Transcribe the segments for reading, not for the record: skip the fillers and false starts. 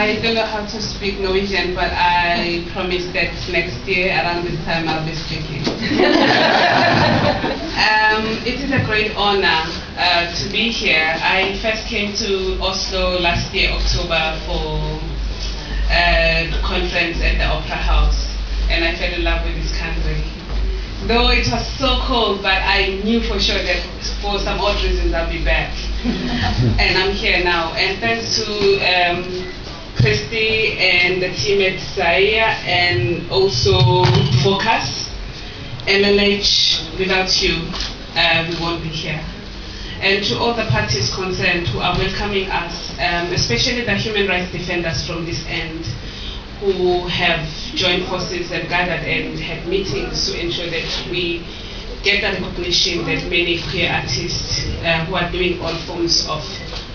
I don't know how to speak Norwegian, but I promise that next year around this time I'll be speaking. It is a great honor to be here. I first came to Oslo last year, October, for a conference at the Opera House, and I fell in love with this country. Though it was so cold, but I knew for sure that for some odd reasons I'll be back. And I'm here now. And thanks to Christy and the team at Zaire, and also Focus, MLH, without you, we won't be here. And to all the parties concerned who are welcoming us, especially the human rights defenders from this end, who have joined forces and gathered and had meetings to ensure that we get the recognition that many queer artists who are doing all forms of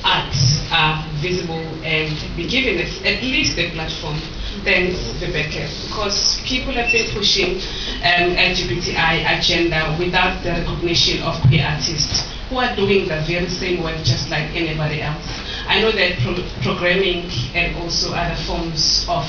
art are visible and be given at least a platform. Thanks, Rebecca, because people have been pushing LGBTI agenda without the recognition of queer artists who are doing the very same work just like anybody else. I know that programming and also other forms of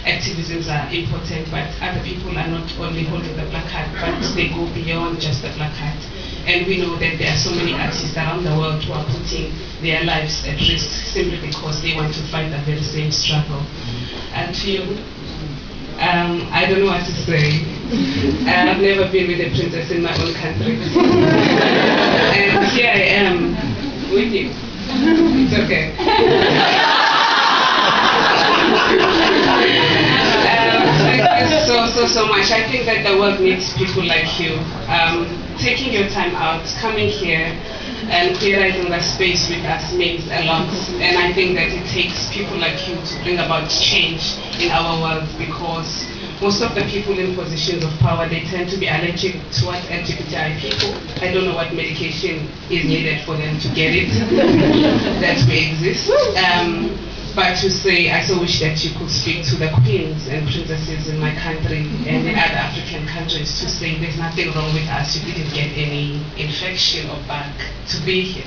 activisms are important, but other people are not only holding the placard, but they go beyond just the placard. And we know that there are so many artists around the world who are putting their lives at risk simply because they want to fight the very same struggle. And to you, I don't know what to say. I've never been with a princess in my own country. And here I am with you. It's okay. Thank you so much. I think that the world needs people like you. Taking your time out, coming here, and theorizing the space with us means a lot. And I think that it takes people like you to bring about change in our world, because most of the people in positions of power, they tend to be allergic towards LGBTI people. I don't know what medication is needed for them to get it, that we exist. But to say, I so wish that you could speak to the queens and princesses in my country and in other African countries to say there's nothing wrong with us, you didn't get any infection or bug to be here.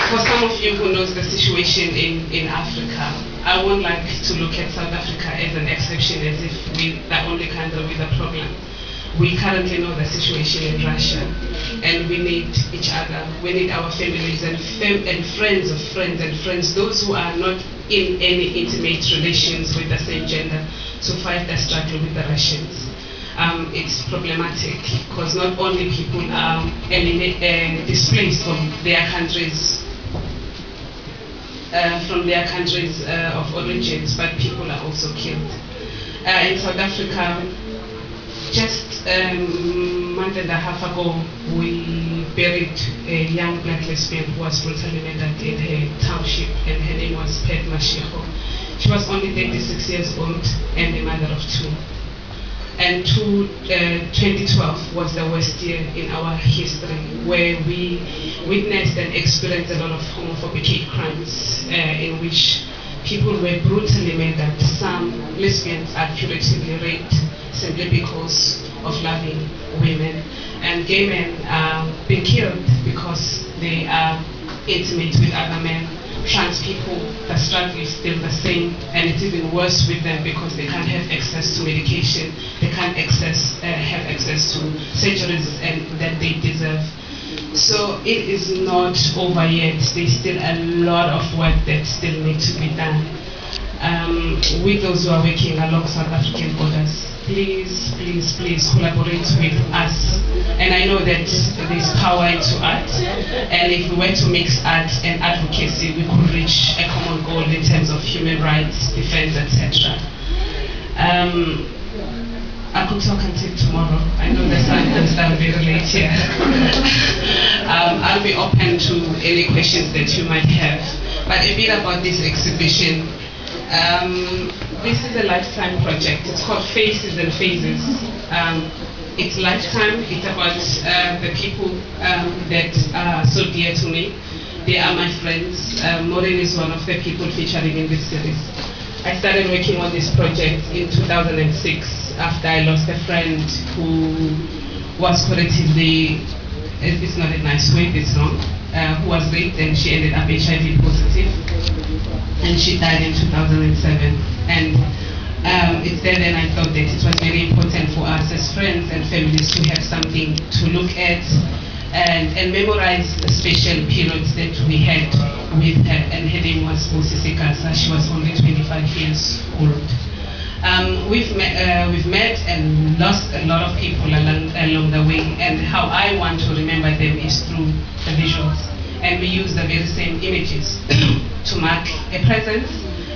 For some of you who knows the situation in Africa, I won't like to look at South Africa as an exception, as if we're the only country with a problem. We currently know the situation in Russia, and we need each other. We need our families and friends of friends and friends, those who are not in any intimate relations with the same gender, to fight the struggle with the Russians. It's problematic because not only people are displaced from their countries of origins, but people are also killed. In South Africa, just a month and a half ago, we buried a young black lesbian who was brutally murdered in her township, and her name was Ped Mashiko. She was only 36 years old and a mother of two. And 2012 was the worst year in our history, where we witnessed and experienced a lot of homophobic hate crimes in which people were brutally murdered. Some lesbians are curatively raped simply because of loving women. And gay men are being killed because they are intimate with other men. Trans people, the struggle is still the same, and it's even worse with them because they can't have access to medication, they can't have access to surgeries and that they deserve. So it is not over yet. There's still a lot of work that still needs to be done. With those who are working along South African borders, please, please, please collaborate with us. And I know that there's power into art, and if we were to mix art and advocacy, we could reach a common goal in terms of human rights, defense, etc. I could talk until tomorrow. I know the sun will start very late here. I'll be open to any questions that you might have. But a bit about this exhibition. This is a lifetime project. It's called Faces and Phases. It's lifetime. It's about the people that are so dear to me. They are my friends. Maureen is one of the people featuring in this series. I started working on this project in 2006 after I lost a friend who was correctively, it's not a nice way, it's wrong, who was raped, and she ended up HIV positive, and she died in 2007. And it's then I thought that it was very important for us as friends and families to have something to look at and memorize the special periods that we had with her. And her name was Sikasa. She was only 25 years old. We've met and lost a lot of people along the way, and how I want to remember them is through the visuals. And we use the very same images to mark a presence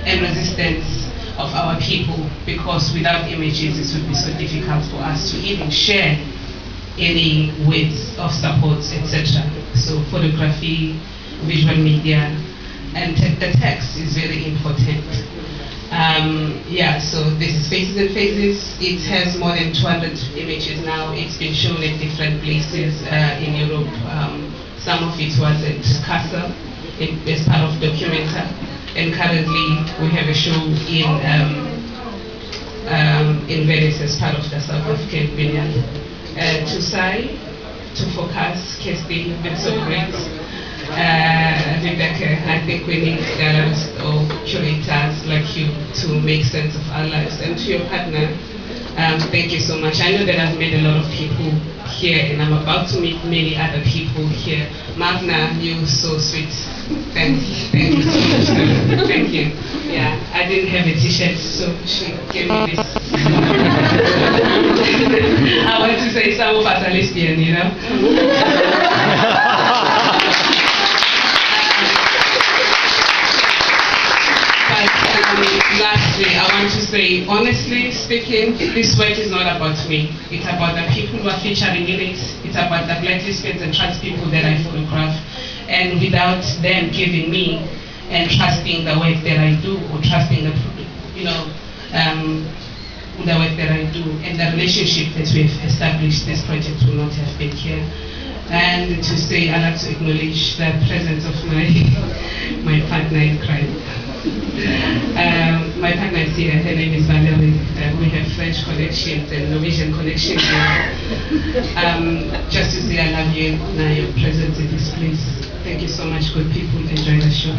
and resistance of our people, because without images it would be so difficult for us to even share any words of support, etc. So photography, visual media, and the text is very important. So this is Faces and Phases. It has more than 200 images now. It's been shown at different places in Europe. Some of it was at Castle as part of Documenta, and currently we have a show in Venice as part of the South African Biennial. To say, to focus, Kirsty, been so great. Rebecca, I think we need galleries or curators like you to make sense of our lives. And to your partner, thank you so much. I know that I've met a lot of people here, and I'm about to meet many other people here. Magna, you're so sweet. Thank you so much. Thank you. Yeah, I didn't have a t-shirt, so she gave me this. I want to say some of us are lesbian, you know. Lastly, I want to say, honestly speaking, this work is not about me. It's about the people who are featuring in it. It's about the black lesbians and trans people that I photograph. And without them giving me and trusting the work that I do, or trusting the, the work that I do, and the relationship that we've established, this project would not have been here. And to say, I'd like to acknowledge the presence of my partner in crime. My partner is here. Her name is Valerie. We have French connections and Norwegian connections. Just to say I love you, now your presence in this place. Thank you so much, good people. Enjoy the show.